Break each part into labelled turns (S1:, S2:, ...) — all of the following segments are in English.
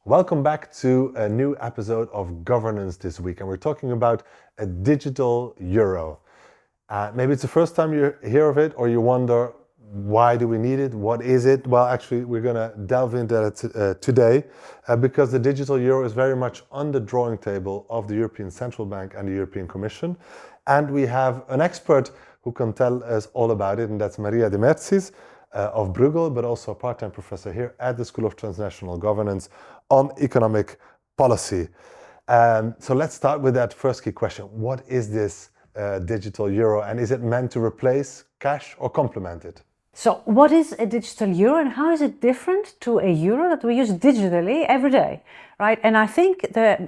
S1: Welcome back to a new episode of Governance this week, and we're talking about a digital euro. Maybe it's the first time you hear of it, or you wonder, why do we need it? What is it? Well, actually, we're going to delve into that today because the digital euro is very much on the drawing table of the European Central Bank and the European Commission. And we have an expert who can tell us all about it, and that's Maria Demertzis of Bruegel, but also a part-time professor here at the School of Transnational Governance on economic policy. So let's start with that first key question. What is this digital euro, and is it meant to replace cash or complement it?
S2: So what is a digital euro and how is it different to a euro that we use digitally every day, right? And I think the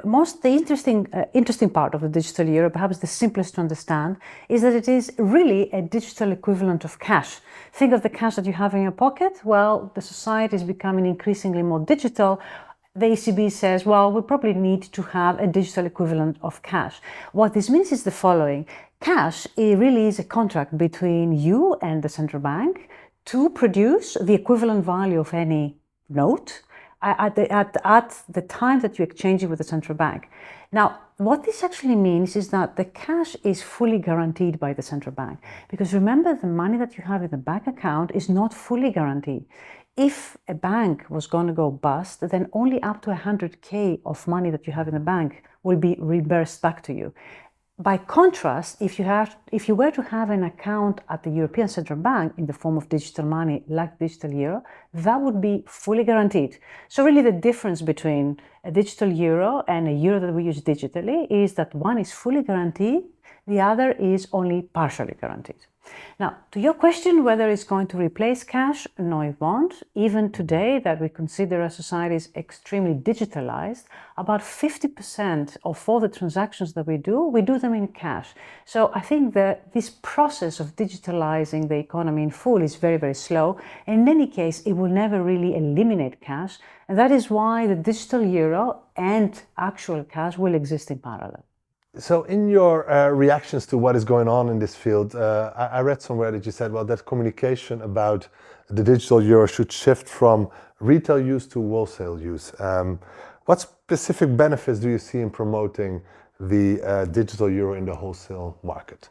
S2: interesting part of the digital euro, perhaps the simplest to understand, is that it is really a digital equivalent of cash. Think of the cash that you have in your pocket. Well, the society is becoming increasingly more digital. The ECB says, well, we probably need to have a digital equivalent of cash. What this means is the following. Cash, it really is a contract between you and the central bank to produce the equivalent value of any note at the time that you exchange it with the central bank. Now, what this actually means is that the cash is fully guaranteed by the central bank. Because remember, the money that you have in the bank account is not fully guaranteed. If a bank was going to go bust, then only up to 100K of money that you have in the bank will be reimbursed back to you. By contrast, if you were to have an account at the European Central Bank in the form of digital money like digital euro, that would be fully guaranteed. So really the difference between a digital euro and a euro that we use digitally is that one is fully guaranteed, the other is only partially guaranteed. Now, to your question whether it's going to replace cash, no, it won't. Even today that we consider our society is extremely digitalized, about 50% of all the transactions that we do them in cash. So I think that this process of digitalizing the economy in full is very, very slow. In any case, it will never really eliminate cash. And that is why the digital euro and actual cash will exist in parallel.
S1: So in your reactions to what is going on in this field, I read somewhere that you said, well, that communication about the digital euro should shift from retail use to wholesale use. What specific benefits do you see in promoting the digital euro in the wholesale market?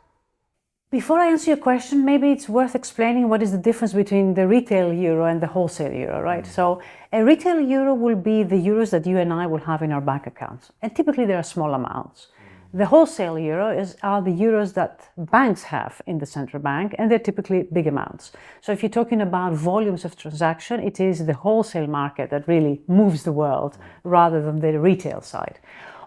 S2: Before I answer your question, maybe it's worth explaining what is the difference between the retail euro and the wholesale euro, right? So a retail euro will be the euros that you and I will have in our bank accounts. And typically there are small amounts. The wholesale euro are the euros that banks have in the central bank, and they're typically big amounts. So if you're talking about volumes of transaction, it is the wholesale market that really moves the world rather than the retail side.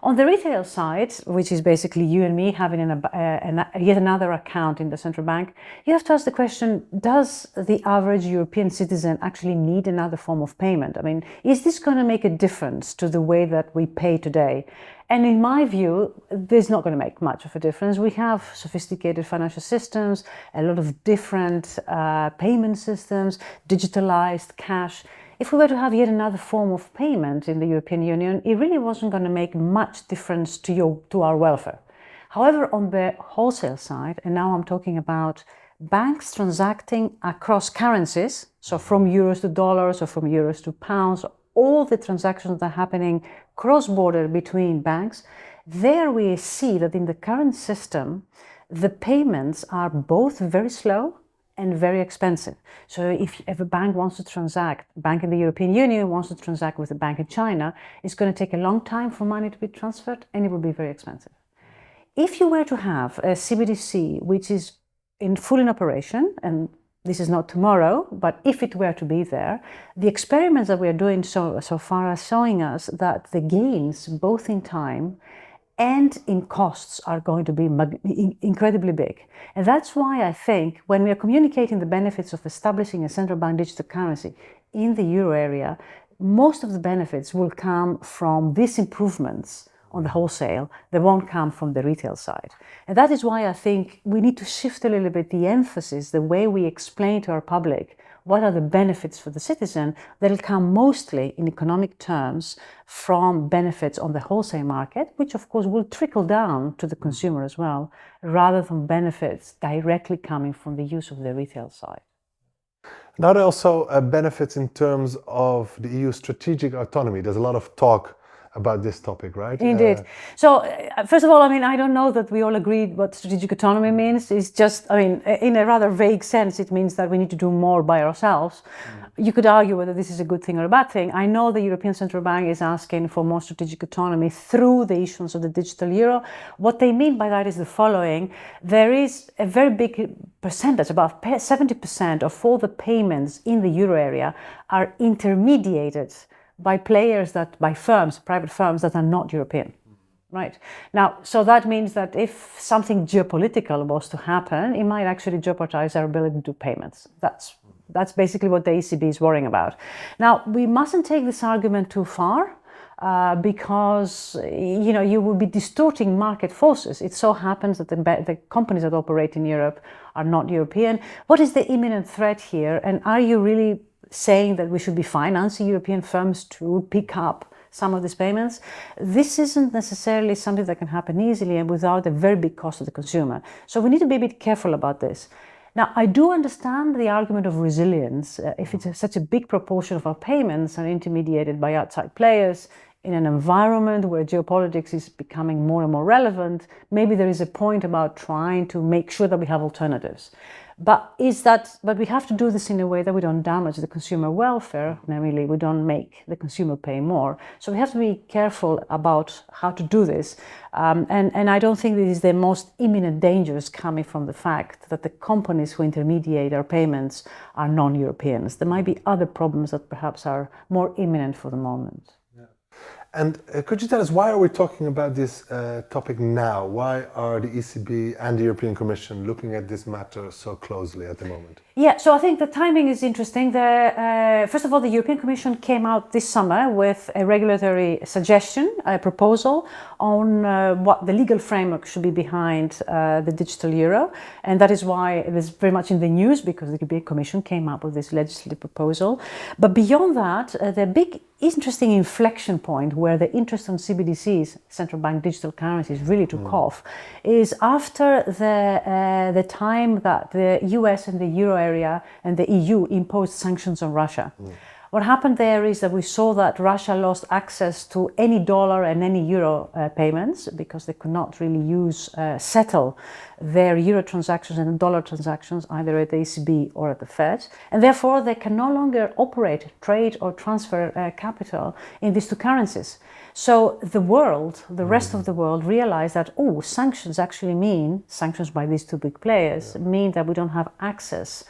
S2: On the retail side, which is basically you and me having yet another account in the central bank, you have to ask the question, does the average European citizen actually need another form of payment? I mean, is this going to make a difference to the way that we pay today? And in my view, this is not going to make much of a difference. We have sophisticated financial systems, a lot of different payment systems, digitalized cash. If we were to have yet another form of payment in the European Union, it really wasn't going to make much difference to our welfare. However, on the wholesale side, and now I'm talking about banks transacting across currencies, so from euros to dollars or from euros to pounds, all the transactions that are happening cross-border between banks, there we see that in the current system, the payments are both very slow and very expensive. So if a bank wants to transact, a bank in the European Union wants to transact with a bank in China, it's going to take a long time for money to be transferred and it will be very expensive. If you were to have a CBDC which is full in operation, and this is not tomorrow, but if it were to be there, the experiments that we are doing so far are showing us that the gains, both in time and in costs, are going to be incredibly big. And that's why I think when we are communicating the benefits of establishing a central bank digital currency in the euro area, most of the benefits will come from these improvements on the wholesale. They won't come from the retail side. And that is why I think we need to shift a little bit the emphasis, the way we explain to our public what are the benefits for the citizen. That'll come mostly in economic terms from benefits on the wholesale market, which of course will trickle down to the consumer as well, rather than benefits directly coming from the use of the retail side.
S1: Now there are also benefits in terms of the EU strategic autonomy. There's a lot of talk about this topic, right?
S2: Indeed. So, first of all, I mean, I don't know that we all agree what strategic autonomy means. It's just, I mean, in a rather vague sense, it means that we need to do more by ourselves. You could argue whether this is a good thing or a bad thing. I know the European Central Bank is asking for more strategic autonomy through the issuance of the digital euro. What they mean by that is the following. There is a very big percentage, about 70% of all the payments in the euro area are intermediated by players by firms, private firms that are not European. Right. Now, so that means that if something geopolitical was to happen, it might actually jeopardize our ability to do payments. That's basically what the ECB is worrying about. Now, we mustn't take this argument too far because, you will be distorting market forces. It so happens that the companies that operate in Europe are not European. What is the imminent threat here? And are you really saying that we should be financing European firms to pick up some of these payments? This isn't necessarily something that can happen easily and without a very big cost to the consumer. So we need to be a bit careful about this. Now, I do understand the argument of resilience. If it's such a big proportion of our payments are intermediated by outside players in an environment where geopolitics is becoming more and more relevant, maybe there is a point about trying to make sure that we have alternatives. But we have to do this in a way that we don't damage the consumer welfare, namely we don't make the consumer pay more. So we have to be careful about how to do this. And I don't think this is the most imminent dangers coming from the fact that the companies who intermediate our payments are non-Europeans. There might be other problems that perhaps are more imminent for the moment.
S1: And could you tell us, why are we talking about this topic now? Why are the ECB and the European Commission looking at this matter so closely at the moment?
S2: Yeah, so I think the timing is interesting. First of all, the European Commission came out this summer with a regulatory suggestion, a proposal on what the legal framework should be behind the digital euro. And that is why it is very much in the news, because the European Commission came up with this legislative proposal. But beyond that, the big interesting inflection point where the interest on CBDCs, central bank digital currencies, really took off is after the time that the US and the euro area and the EU imposed sanctions on Russia. What happened there is that we saw that Russia lost access to any dollar and any euro payments because they could not really settle their euro transactions and dollar transactions either at the ECB or at the Fed. And therefore, they can no longer operate, trade or transfer capital in these two currencies. So the rest of the world realized that, sanctions actually mean, sanctions by these two big players, mean that we don't have access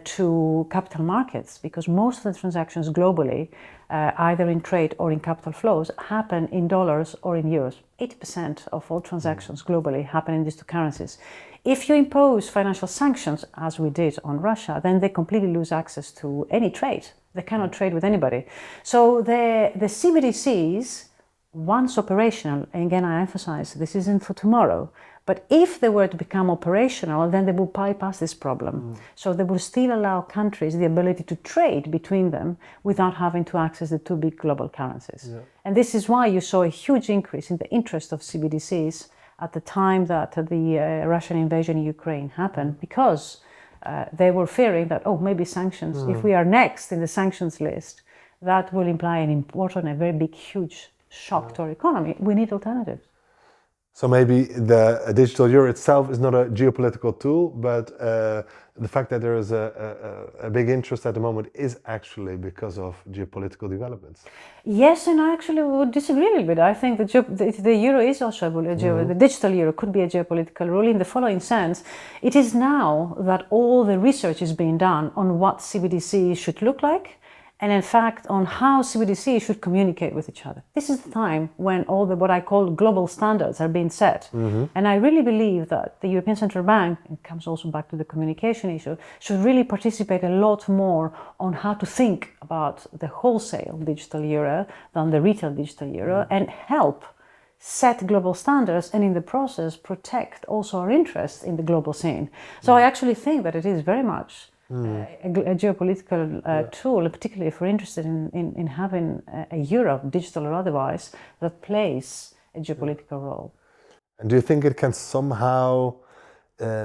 S2: to capital markets, because most of the transactions globally, either in trade or in capital flows, happen in dollars or in euros. 80% of all transactions globally happen in these two currencies. If you impose financial sanctions, as we did on Russia, then they completely lose access to any trade. They cannot trade with anybody. So the CBDCs, once operational, and again I emphasize this isn't for tomorrow, but if they were to become operational, then they will bypass this problem. So they will still allow countries the ability to trade between them without having to access the two big global currencies. And this is why you saw a huge increase in the interest of CBDCs at the time that the Russian invasion in Ukraine happened, because they were fearing that, maybe sanctions, if we are next in the sanctions list, that will imply an important, a very big, huge shock to our economy. We need alternatives.
S1: So maybe the digital euro itself is not a geopolitical tool, but the fact that there is a big interest at the moment is actually because of geopolitical developments.
S2: Yes, and I actually would disagree a little bit. I think the euro is also the digital euro could be a geopolitical rule in the following sense. It is now that all the research is being done on what CBDC should look like, and in fact on how CBDCs should communicate with each other. This is the time when all what I call global standards are being set. And I really believe that the European Central Bank, it comes also back to the communication issue, should really participate a lot more on how to think about the wholesale digital euro than the retail digital euro, and help set global standards, and in the process protect also our interests in the global scene. So I actually think that it is very much a geopolitical tool, particularly if we're interested in having a Europe, digital or otherwise, that plays a geopolitical role.
S1: And do you think it can somehow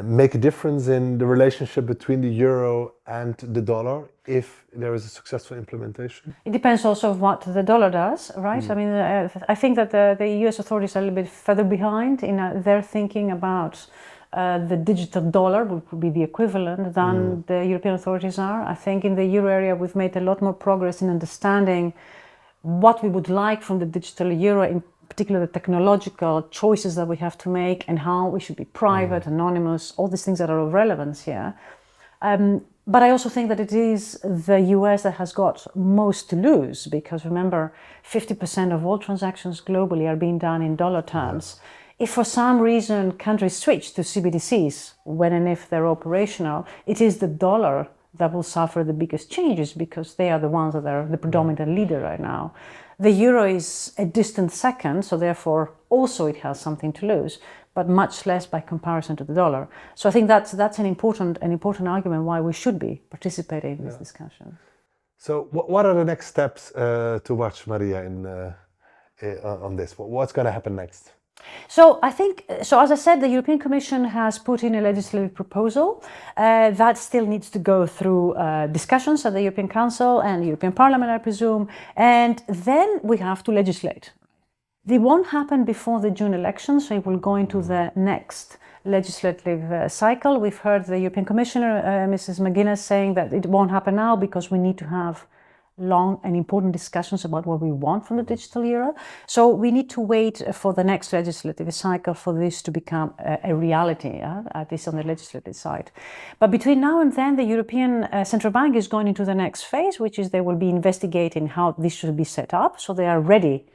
S1: make a difference in the relationship between the euro and the dollar if there is a successful implementation?
S2: It depends also on what the dollar does, right? I mean, I think that the US authorities are a little bit further behind in their thinking about the digital dollar, which would be the equivalent, than the European authorities are. I think in the euro area we've made a lot more progress in understanding what we would like from the digital euro, in particular the technological choices that we have to make and how we should be private, anonymous, all these things that are of relevance here. But I also think that it is the US that has got most to lose, because remember, 50% of all transactions globally are being done in dollar terms. If for some reason countries switch to CBDCs, when and if they're operational, it is the dollar that will suffer the biggest changes, because they are the ones that are the predominant leader right now. The euro is a distant second, so therefore also it has something to lose, but much less by comparison to the dollar. So I think that's an important argument why we should be participating in this discussion.
S1: So what are the next steps to watch, Maria, on this? What's going to happen next?
S2: So I think, as I said, the European Commission has put in a legislative proposal that still needs to go through discussions at the European Council and European Parliament, I presume, and then we have to legislate. They won't happen before the June elections, so it will go into the next legislative cycle. We've heard the European Commissioner, Mrs. McGuinness, saying that it won't happen now because we need to have long and important discussions about what we want from the digital euro. So we need to wait for the next legislative cycle for this to become a reality, at least on the legislative side. But between now and then, the European Central Bank is going into the next phase, which is they will be investigating how this should be set up, so they are ready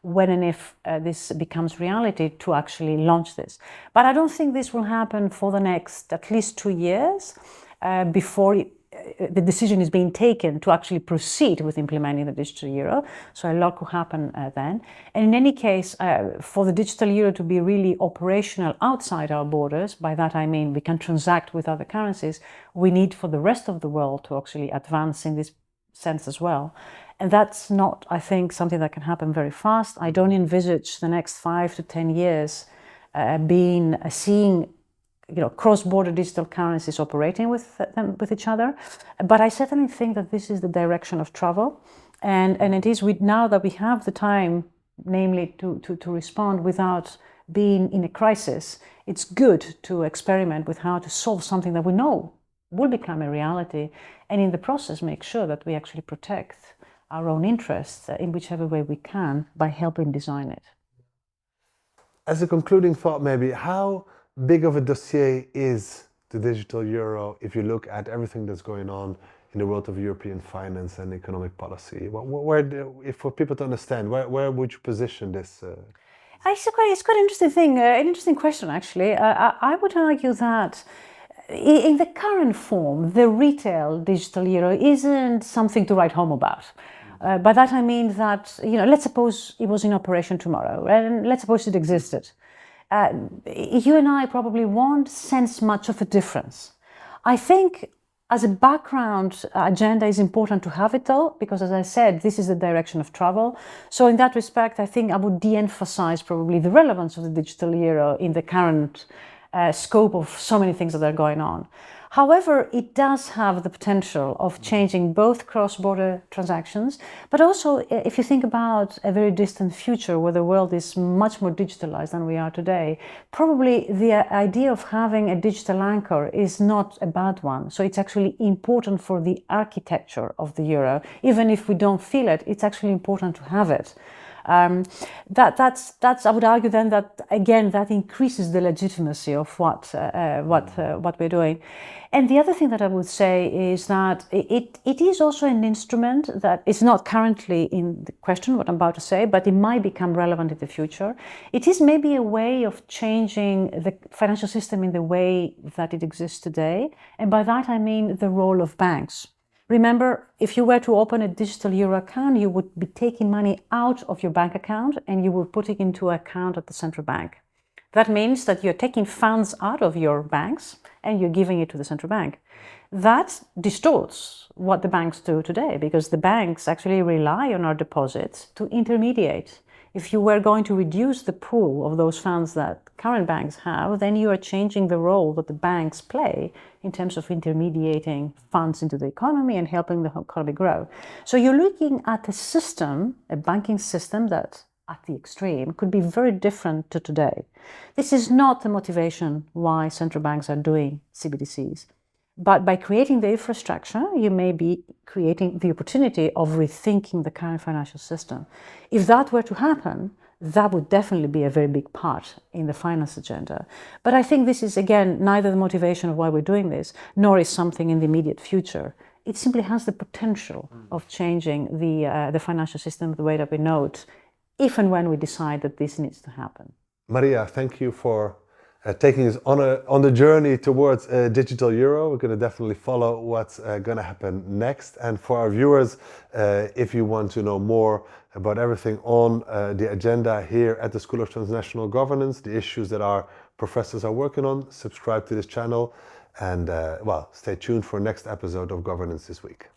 S2: when and if this becomes reality to actually launch this. But I don't think this will happen for the next at least 2 years before the decision is being taken to actually proceed with implementing the digital euro. So a lot could happen then. And in any case, for the digital euro to be really operational outside our borders, by that I mean we can transact with other currencies, we need for the rest of the world to actually advance in this sense as well. And that's not, I think, something that can happen very fast. I don't envisage the next 5 to 10 years seeing cross-border digital currencies operating with each other. But I certainly think that this is the direction of travel. And it is now that we have the time, namely to respond without being in a crisis, it's good to experiment with how to solve something that we know will become a reality, and in the process make sure that we actually protect our own interests in whichever way we can by helping design it.
S1: As a concluding thought, maybe, how big of a dossier is the digital euro if you look at everything that's going on in the world of European finance and economic policy? If for people to understand, where would you position this?
S2: It's quite an interesting thing, an interesting question actually. I would argue that in the current form, the retail digital euro isn't something to write home about. By that I mean that, let's suppose it was in operation tomorrow, and let's suppose it existed. You and I probably won't sense much of a difference. I think as a background agenda is important to have it though, because as I said, this is the direction of travel. So in that respect, I think I would de-emphasize probably the relevance of the digital euro in the current scope of so many things that are going on. However, it does have the potential of changing both cross-border transactions, but also if you think about a very distant future where the world is much more digitalized than we are today, probably the idea of having a digital anchor is not a bad one. So it's actually important for the architecture of the euro. Even if we don't feel it, it's actually important to have it. That's I would argue then that again that increases the legitimacy of what we're doing. And the other thing that I would say is that it is also an instrument that is not currently in the question, what I'm about to say, but it might become relevant in the future. It is maybe a way of changing the financial system in the way that it exists today. And by that I mean the role of banks. Remember, if you were to open a digital euro account, you would be taking money out of your bank account and you would put it into an account at the central bank. That means that you're taking funds out of your banks and you're giving it to the central bank. That distorts what the banks do today, because the banks actually rely on our deposits to intermediate If you were going to reduce the pool of those funds that current banks have, then you are changing the role that the banks play in terms of intermediating funds into the economy and helping the economy grow. So you're looking at a system, a banking system that at the extreme could be very different to today. This is not the motivation why central banks are doing CBDCs. But by creating the infrastructure, you may be creating the opportunity of rethinking the current financial system. If that were to happen, that would definitely be a very big part in the finance agenda. But I think this is, again, neither the motivation of why we're doing this, nor is something in the immediate future. It simply has the potential of changing the financial system the way that we know it, if and when we decide that this needs to happen.
S1: Maria, thank you for taking us on the journey towards a digital euro. We're going to definitely follow what's going to happen next. And for our viewers, if you want to know more about everything on the agenda here at the School of Transnational Governance, the issues that our professors are working on, subscribe to this channel and, well, stay tuned for next episode of Governance This Week.